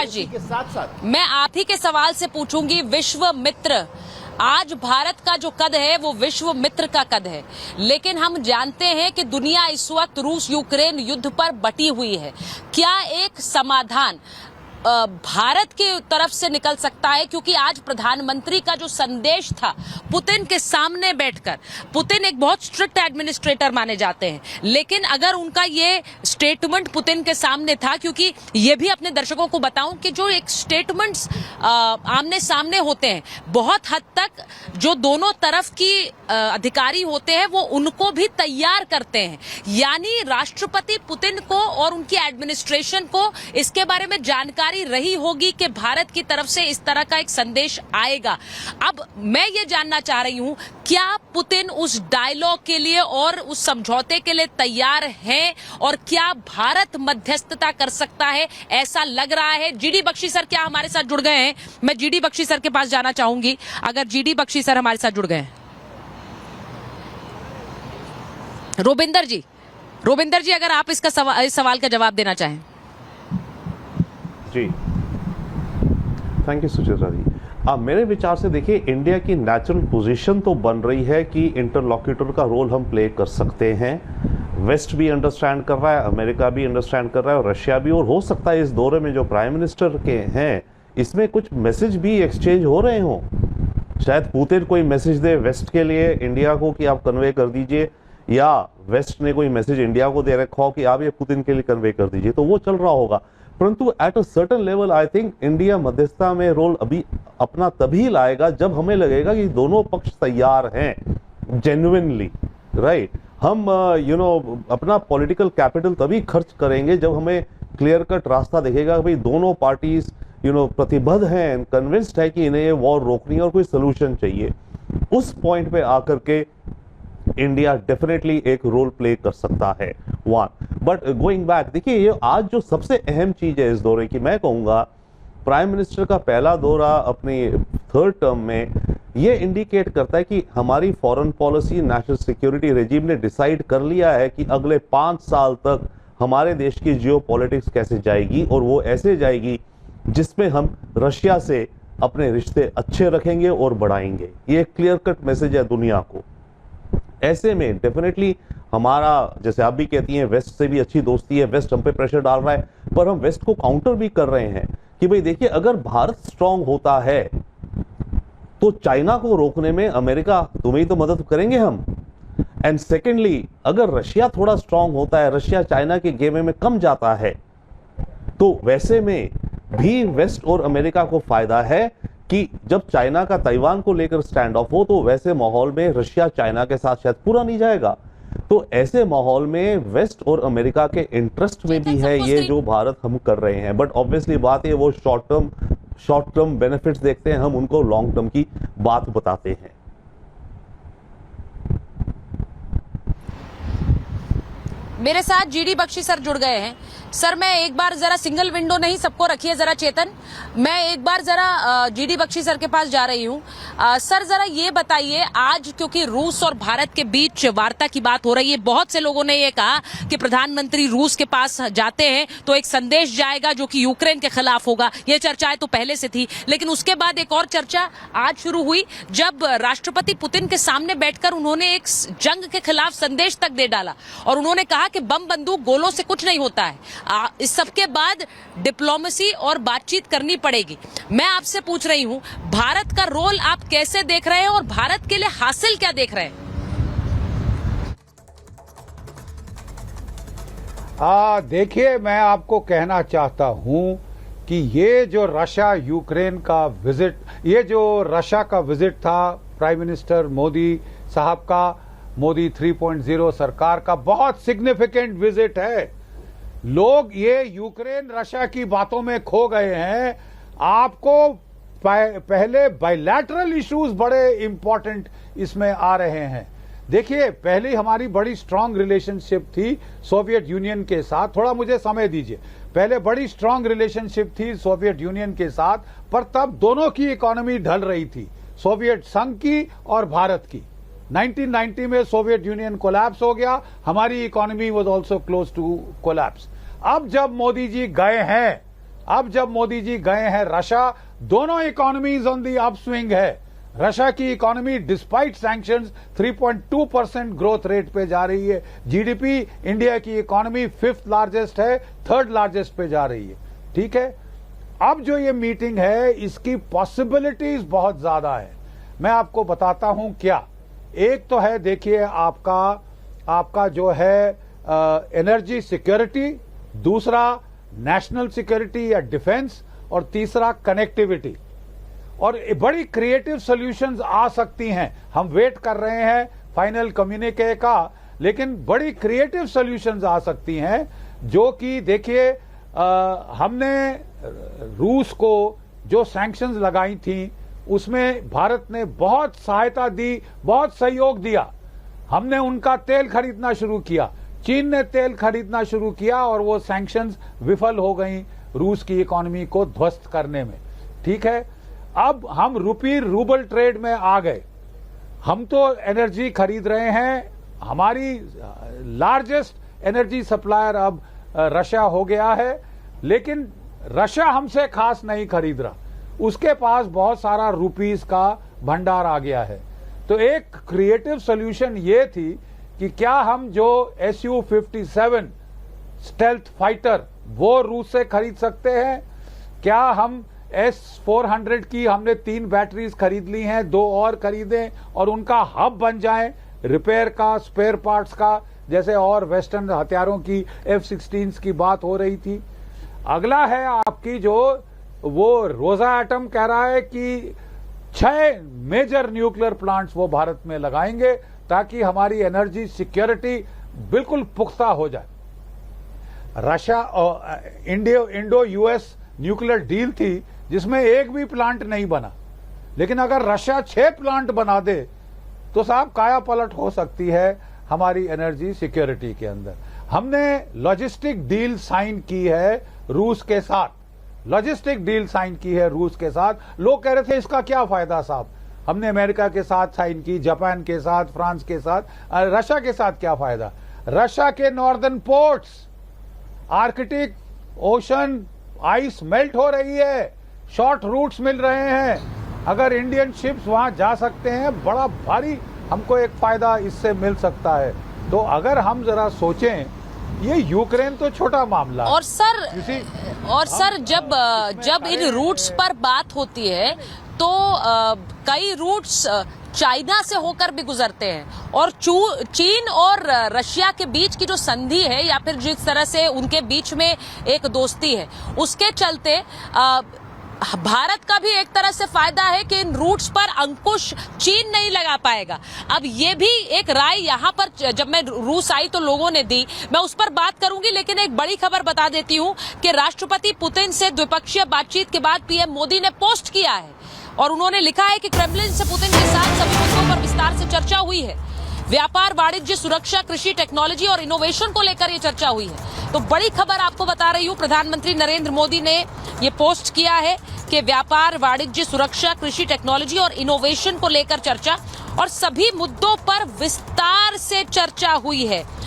प्रकाश जी के साथ साथ मैं आप ही के सवाल से पूछूंगी, विश्व मित्र, आज भारत का जो कद है वो विश्व मित्र का कद है, लेकिन हम जानते हैं कि दुनिया इस वक्त रूस यूक्रेन युद्ध पर बटी हुई है। क्या एक समाधान भारत की तरफ से निकल सकता है? क्योंकि आज प्रधानमंत्री का जो संदेश था पुतिन के सामने बैठकर, पुतिन एक बहुत स्ट्रिक्ट एडमिनिस्ट्रेटर माने जाते हैं, लेकिन अगर उनका ये स्टेटमेंट पुतिन के सामने था, क्योंकि ये भी अपने दर्शकों को बताऊं कि जो एक स्टेटमेंट्स आमने सामने होते हैं, बहुत हद तक जो दोनों तरफ की अधिकारी होते हैं वो उनको भी तैयार करते हैं। यानी राष्ट्रपति पुतिन को और उनकी एडमिनिस्ट्रेशन को इसके बारे में जानकारी रही होगी कि भारत की तरफ से इस तरह का एक संदेश आएगा। अब मैं ये जानना चाह रही हूं, क्या पुतिन उस डायलॉग के लिए और उस समझौते के लिए तैयार हैं, और क्या भारत मध्यस्थता कर सकता है? ऐसा लग रहा है। जीडी बख्शी सर क्या हमारे साथ जुड़ गए हैं? मैं जीडी बख्शी सर के पास जाना चाहूंगी, अगर जीडी बख्शी सर हमारे साथ जुड़ गए हैं। रोबिंदर जी, अगर आप इस सवाल का जवाब देना चाहें। जी, थैंक यू सुचित्रा जी। मेरे विचार से देखिए, इंडिया की नेचुरल पोजीशन तो बन रही है कि इंटरलॉक्यूटर का रोल हम प्ले कर सकते हैं। वेस्ट भी अंडरस्टैंड कर रहा है, अमेरिका भी अंडरस्टैंड कर रहा है, और रशिया भी, और हो सकता है इस दौरे में जो प्राइम मिनिस्टर के हैं इसमें कुछ मैसेज भी एक्सचेंज हो रहे हों। शायद पुतिन कोई मैसेज दे वेस्ट के लिए, इंडिया को, कि आप कन्वे कर दीजिए, या वेस्ट ने कोई मैसेज इंडिया को दे रखा हो कि आप ये पुतिन के लिए कन्वे कर दीजिए, तो वो चल रहा होगा। परंतु at a certain level I think India मध्यस्थता में रोल अभी अपना तभी लाएगा जब हमें लगेगा कि दोनों पक्ष तैयार हैं जेन्युइनली, राइट। हम अपना पॉलिटिकल कैपिटल तभी खर्च करेंगे जब हमें क्लियर कट रास्ता दिखेगा कि भाई दोनों पार्टीज प्रतिबद्ध हैं, कन्विंस्ड है कि इन्हें ये वॉर रोकनी है और कोई सोल्यूशन चाहिए। उस पॉइंट पे आकर के इंडिया डेफिनेटली एक रोल प्ले कर सकता है, वन। बट गोइंग बैक, देखिए ये आज जो सबसे अहम चीज है इस दौरे की, मैं कहूंगा प्राइम मिनिस्टर का पहला दौरा अपनी थर्ड टर्म में, ये इंडिकेट करता है कि हमारी foreign policy, national security regime ने डिसाइड कर लिया है कि अगले 5 साल तक हमारे देश की जियोपॉलिटिक्स कैसे जाएगी, और वो ऐसे जाएगी जिसमें हम रशिया से अपने रिश्ते अच्छे रखेंगे और बढ़ाएंगे। ये क्लियर कट मैसेज है दुनिया को। ऐसे में डेफिनेटली हमारा, जैसे आप भी कहती हैं, वेस्ट से भी अच्छी दोस्ती है, वेस्ट हम पे प्रेशर डाल रहा है, पर हम वेस्ट को काउंटर भी कर रहे हैं कि भाई देखिए, अगर भारत स्ट्रांग होता है तो चाइना को रोकने में अमेरिका तुम्हें तो मदद करेंगे हम। एंड सेकेंडली, अगर रशिया थोड़ा स्ट्रांग होता है, रशिया चाइना के गेम में कम जाता है, तो वैसे में भी वेस्ट और अमेरिका को फायदा है कि जब चाइना का ताइवान को लेकर स्टैंड ऑफ हो, तो वैसे माहौल में रशिया चाइना के साथ शायद पूरा नहीं जाएगा। तो ऐसे माहौल में वेस्ट और अमेरिका के इंटरेस्ट में भी है ये जो भारत हम कर रहे हैं। बट ऑब्वियसली बात है, वो शॉर्ट टर्म बेनिफिट्स देखते हैं, हम उनको लॉन्ग टर्म की बात बताते हैं। मेरे साथ जीडी बख्शी सर जुड़ गए हैं। सर, मैं एक बार जरा सिंगल विंडो नहीं, सबको रखिए जरा चेतन, मैं एक बार जरा जीडी बख्शी सर के पास जा रही हूँ। सर जरा ये बताइए, आज क्योंकि रूस और भारत के बीच वार्ता की बात हो रही है, बहुत से लोगों ने ये कहा कि प्रधानमंत्री रूस के पास जाते हैं तो एक संदेश जाएगा जो कि यूक्रेन के खिलाफ होगा। ये चर्चाएं तो पहले से थी, लेकिन उसके बाद एक और चर्चा आज शुरू हुई जब राष्ट्रपति पुतिन के सामने बैठकर उन्होंने एक जंग के खिलाफ संदेश तक दे डाला, और उन्होंने कहा कि बम बंदूक गोलों से कुछ नहीं होता है, इस सब के बाद डिप्लोमेसी और बातचीत करनी पड़ेगी। मैं आपसे पूछ रही हूं, भारत का रोल आप कैसे देख रहे हैं और भारत के लिए हासिल क्या देख रहे हैं? देखिए, मैं आपको कहना चाहता हूं कि ये जो रशिया यूक्रेन का विजिट, ये जो रशिया का विजिट था प्राइम मिनिस्टर मोदी साहब का, मोदी 3.0 सरकार का बहुत सिग्निफिकेंट विजिट है। लोग ये यूक्रेन रशिया की बातों में खो गए हैं। आपको पहले बायलैटरल इश्यूज बड़े इंपॉर्टेंट इसमें आ रहे हैं। देखिए, पहले हमारी बड़ी स्ट्रांग रिलेशनशिप थी सोवियत यूनियन के साथ, थोड़ा मुझे समय दीजिए, पहले बड़ी स्ट्रांग रिलेशनशिप थी सोवियत यूनियन के साथ, पर तब दोनों की इकोनॉमी ढल रही थी, सोवियत संघ की और भारत की। 1990 में सोवियत यूनियन कोलैप्स हो गया, हमारी economy was also close to collapse. अब जब मोदी जी गए हैं अब जब मोदी जी गए हैं रशिया, दोनों इकोनॉमीज ऑन दी अपस्विंग है। रशिया की economy despite sanctions 3.2% growth rate पे जा रही है। जीडीपी इंडिया की इकोनॉमी 5th लार्जेस्ट है, 3rd लार्जेस्ट पे जा रही है। ठीक है, अब जो ये मीटिंग है इसकी पॉसिबिलिटीज बहुत ज्यादा है। मैं आपको बताता हूं क्या। एक तो है, देखिए, आपका जो है एनर्जी सिक्योरिटी, दूसरा नेशनल सिक्योरिटी या डिफेंस, और तीसरा कनेक्टिविटी। और बड़ी क्रिएटिव सॉल्यूशंस आ सकती हैं। हम वेट कर रहे हैं फाइनल कम्युनिके का, लेकिन बड़ी क्रिएटिव सॉल्यूशंस आ सकती हैं जो कि देखिए, हमने रूस को जो सैंक्शंस लगाई थी उसमें भारत ने बहुत सहायता दी, बहुत सहयोग दिया। हमने उनका तेल खरीदना शुरू किया, चीन ने तेल खरीदना शुरू किया, और वो सैंक्शंस विफल हो गई रूस की इकोनॉमी को ध्वस्त करने में। ठीक है, अब हम रूबल ट्रेड में आ गए। हम तो एनर्जी खरीद रहे हैं, हमारी लार्जेस्ट एनर्जी सप्लायर अब रशिया हो गया है, लेकिन रशिया हमसे खास नहीं खरीद रहा, उसके पास बहुत सारा रुपीस का भंडार आ गया है। तो एक क्रिएटिव सॉल्यूशन ये थी कि क्या हम जो Su-57 स्टेल्थ फाइटर वो रूस से खरीद सकते हैं? क्या हम S-400 की हमने 3 बैटरीज खरीद ली हैं, 2 और खरीदें और उनका हब बन जाएं रिपेयर का, स्पेयर पार्ट्स का, जैसे और वेस्टर्न हथियारों की F-16 की बात हो रही थी। अगला है आपकी जो वो रोजा एटम कह रहा है कि 6 मेजर न्यूक्लियर प्लांट्स वो भारत में लगाएंगे ताकि हमारी एनर्जी सिक्योरिटी बिल्कुल पुख्ता हो जाए। रशिया और इंडो यूएस न्यूक्लियर डील थी जिसमें एक भी प्लांट नहीं बना, लेकिन अगर रशिया 6 प्लांट बना दे तो साहब काया पलट हो सकती है हमारी एनर्जी सिक्योरिटी के अंदर। हमने लॉजिस्टिक डील साइन की है रूस के साथ, लॉजिस्टिक डील साइन की है रूस के साथ। लोग कह रहे थे इसका क्या फायदा साहब, हमने अमेरिका के साथ साइन की, जापान के साथ, फ्रांस के साथ, रशिया के साथ क्या फायदा? रशिया के northern ports, Arctic ocean ice melt हो रही है, शॉर्ट रूट्स मिल रहे हैं। अगर इंडियन शिप्स वहां जा सकते हैं, बड़ा भारी हमको एक फायदा इससे मिल सकता है। तो अगर हम जरा सोचें, ये यूक्रेन तो छोटा मामला है। और सर जब इन रूट्स पर बात होती है तो कई रूट्स चाइना से होकर भी गुजरते हैं, और चीन और रशिया के बीच की जो संधि है या फिर जिस तरह से उनके बीच में एक दोस्ती है, उसके चलते भारत का भी एक तरह से फायदा है कि इन रूट्स पर अंकुश चीन नहीं लगा पाएगा। अब ये भी एक राय यहाँ पर जब मैं रूस आई तो लोगों ने दी, मैं उस पर बात करूंगी, लेकिन एक बड़ी खबर बता देती हूँ कि राष्ट्रपति पुतिन से द्विपक्षीय बातचीत के बाद पीएम मोदी ने पोस्ट किया है और उन्होंने लिखा है कि क्रेमलिन से पुतिन के साथ सभी मुद्दों पर विस्तार से चर्चा हुई है। व्यापार, वाणिज्य, सुरक्षा, कृषि, टेक्नोलॉजी और इनोवेशन को लेकर ये चर्चा हुई है। तो बड़ी खबर आपको बता रही हूँ, प्रधानमंत्री नरेंद्र मोदी ने ये पोस्ट किया है कि व्यापार, वाणिज्य, सुरक्षा, कृषि, टेक्नोलॉजी और इनोवेशन को लेकर चर्चा, और सभी मुद्दों पर विस्तार से चर्चा हुई है।